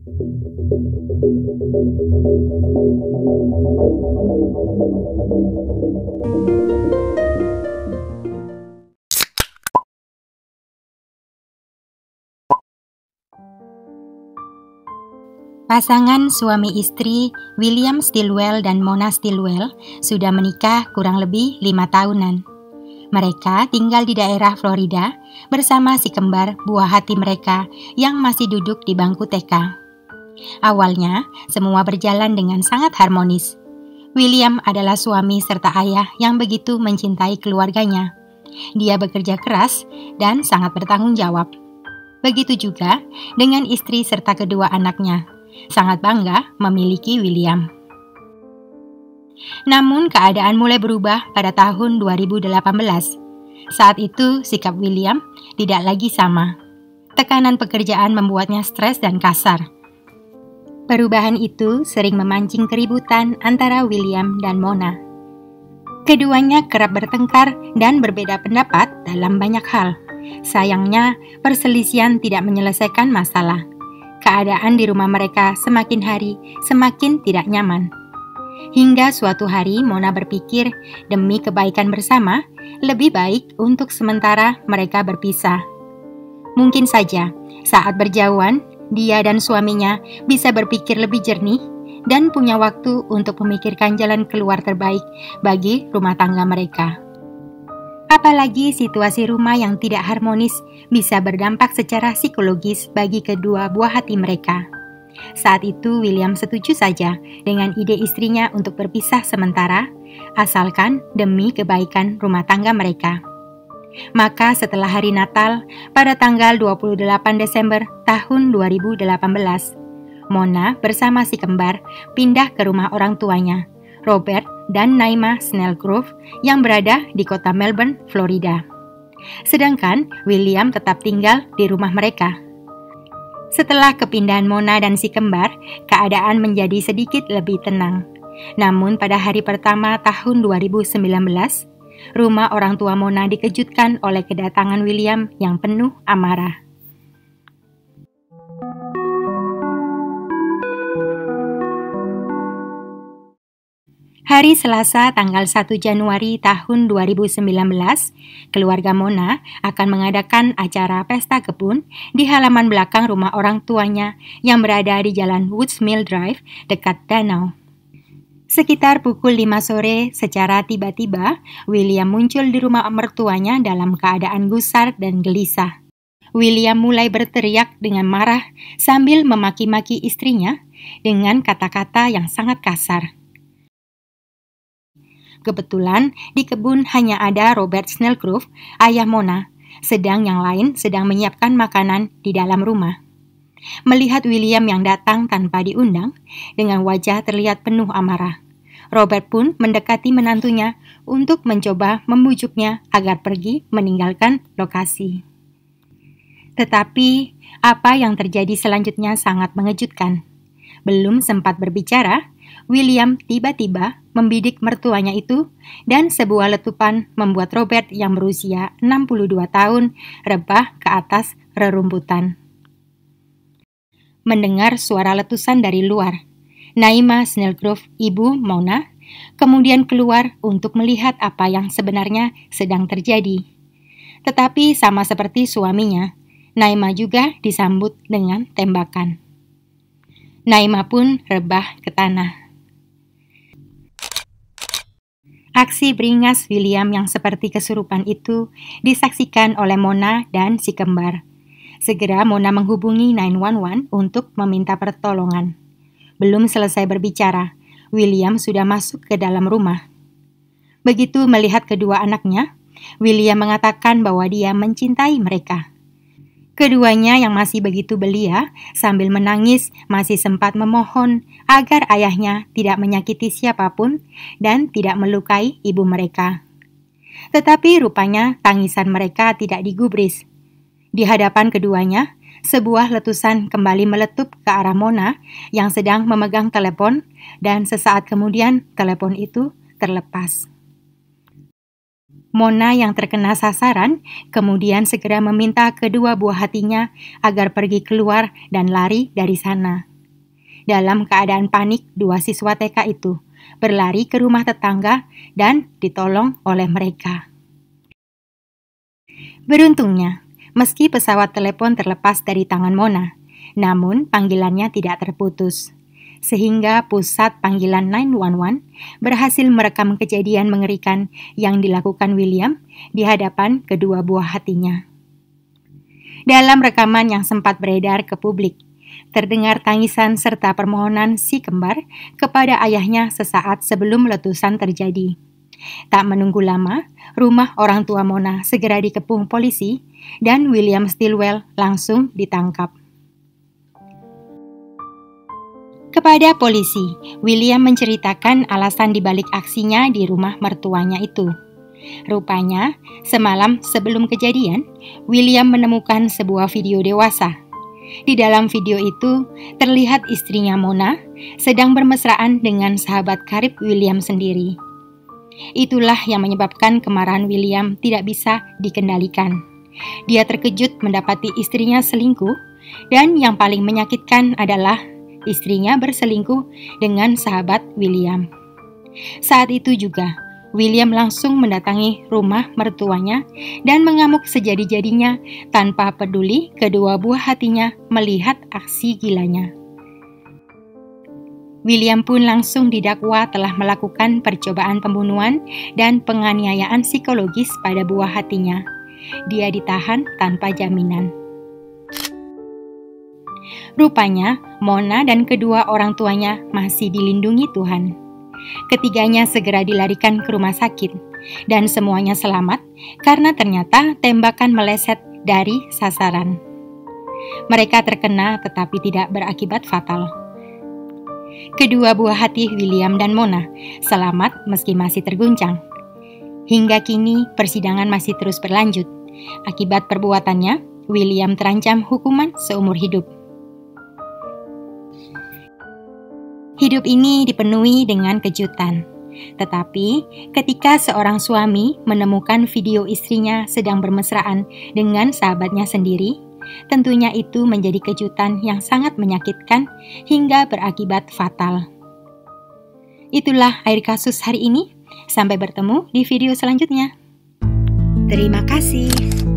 Pasangan suami istri William Stillwell dan Mona Stillwell sudah menikah kurang lebih 5 tahunan. Mereka tinggal di daerah Florida bersama si kembar buah hati mereka yang masih duduk di bangku TK. Awalnya, semua berjalan dengan sangat harmonis. William adalah suami serta ayah yang begitu mencintai keluarganya. Dia bekerja keras dan sangat bertanggung jawab. Begitu juga dengan istri serta kedua anaknya. Sangat bangga memiliki William. Namun keadaan mulai berubah pada tahun 2018. Saat itu sikap William tidak lagi sama. Tekanan pekerjaan membuatnya stres dan kasar. Perubahan itu sering memancing keributan antara William dan Mona. Keduanya kerap bertengkar dan berbeda pendapat dalam banyak hal. Sayangnya, perselisihan tidak menyelesaikan masalah. Keadaan di rumah mereka semakin hari semakin tidak nyaman. Hingga suatu hari Mona berpikir demi kebaikan bersama, lebih baik untuk sementara mereka berpisah. Mungkin saja saat berjauhan, dia dan suaminya bisa berpikir lebih jernih dan punya waktu untuk memikirkan jalan keluar terbaik bagi rumah tangga mereka. Apalagi situasi rumah yang tidak harmonis bisa berdampak secara psikologis bagi kedua buah hati mereka. Saat itu William setuju saja dengan ide istrinya untuk berpisah sementara, asalkan demi kebaikan rumah tangga mereka. Maka setelah hari Natal, pada tanggal 28 Desember tahun 2018, Mona bersama si kembar pindah ke rumah orang tuanya, Robert dan Naima Snellgrove yang berada di kota Melbourne, Florida. Sedangkan William tetap tinggal di rumah mereka. Setelah kepindahan Mona dan si kembar, keadaan menjadi sedikit lebih tenang. Namun pada hari pertama tahun 2019, rumah orang tua Mona dikejutkan oleh kedatangan William yang penuh amarah. Hari Selasa tanggal 1 Januari tahun 2019, keluarga Mona akan mengadakan acara pesta kebun di halaman belakang rumah orang tuanya yang berada di Jalan Woodsmill Drive dekat danau. Sekitar pukul 5 sore, secara tiba-tiba, William muncul di rumah mertuanya dalam keadaan gusar dan gelisah. William mulai berteriak dengan marah sambil memaki-maki istrinya dengan kata-kata yang sangat kasar. Kebetulan di kebun hanya ada Robert Snellgrove, ayah Mona, sedang yang lain sedang menyiapkan makanan di dalam rumah. Melihat William yang datang tanpa diundang, dengan wajah terlihat penuh amarah, Robert pun mendekati menantunya untuk mencoba membujuknya agar pergi meninggalkan lokasi. Tetapi, apa yang terjadi selanjutnya sangat mengejutkan. Belum sempat berbicara, William tiba-tiba membidik mertuanya itu dan sebuah letupan membuat Robert yang berusia 62 tahun rebah ke atas rerumputan. Mendengar suara letusan dari luar, Naima Snellgrove, ibu Mona, kemudian keluar untuk melihat apa yang sebenarnya sedang terjadi. Tetapi sama seperti suaminya, Naima juga disambut dengan tembakan. Naima pun rebah ke tanah. Aksi beringas William yang seperti kesurupan itu disaksikan oleh Mona dan si kembar. Segera Mona menghubungi 911 untuk meminta pertolongan. Belum selesai berbicara, William sudah masuk ke dalam rumah. Begitu melihat kedua anaknya, William mengatakan bahwa dia mencintai mereka. Keduanya yang masih begitu belia sambil menangis masih sempat memohon agar ayahnya tidak menyakiti siapapun dan tidak melukai ibu mereka. Tetapi rupanya tangisan mereka tidak digubris. Di hadapan keduanya, sebuah letusan kembali meletup ke arah Mona yang sedang memegang telepon dan sesaat kemudian telepon itu terlepas. Mona yang terkena sasaran kemudian segera meminta kedua buah hatinya agar pergi keluar dan lari dari sana. Dalam keadaan panik, dua siswa TK itu berlari ke rumah tetangga dan ditolong oleh mereka. Beruntungnya, meski pesawat telepon terlepas dari tangan Mona, namun panggilannya tidak terputus. Sehingga pusat panggilan 911 berhasil merekam kejadian mengerikan yang dilakukan William di hadapan kedua buah hatinya. Dalam rekaman yang sempat beredar ke publik, terdengar tangisan serta permohonan si kembar kepada ayahnya sesaat sebelum letusan terjadi. Tak menunggu lama, rumah orang tua Mona segera dikepung polisi dan William Stilwell langsung ditangkap. Kepada polisi, William menceritakan alasan dibalik aksinya di rumah mertuanya itu. Rupanya, semalam sebelum kejadian, William menemukan sebuah video dewasa. Di dalam video itu, terlihat istrinya Mona sedang bermesraan dengan sahabat karib William sendiri. Itulah yang menyebabkan kemarahan William tidak bisa dikendalikan. Dia terkejut mendapati istrinya selingkuh, dan yang paling menyakitkan adalah istrinya berselingkuh dengan sahabat William. Saat itu juga, William langsung mendatangi rumah mertuanya dan mengamuk sejadi-jadinya tanpa peduli kedua buah hatinya melihat aksi gilanya. William pun langsung didakwa telah melakukan percobaan pembunuhan dan penganiayaan psikologis pada buah hatinya. Dia ditahan tanpa jaminan. Rupanya, Mona dan kedua orang tuanya masih dilindungi Tuhan. Ketiganya segera dilarikan ke rumah sakit, dan semuanya selamat karena ternyata tembakan meleset dari sasaran. Mereka terkena tetapi tidak berakibat fatal. Kedua buah hati William dan Mona selamat meski masih terguncang. Hingga kini persidangan masih terus berlanjut. Akibat perbuatannya, William terancam hukuman seumur hidup. Hidup ini dipenuhi dengan kejutan. Tetapi ketika seorang suami menemukan video istrinya sedang bermesraan dengan sahabatnya sendiri, tentunya itu menjadi kejutan yang sangat menyakitkan hingga berakibat fatal. Itulah akhir kasus hari ini. Sampai bertemu di video selanjutnya. Terima kasih.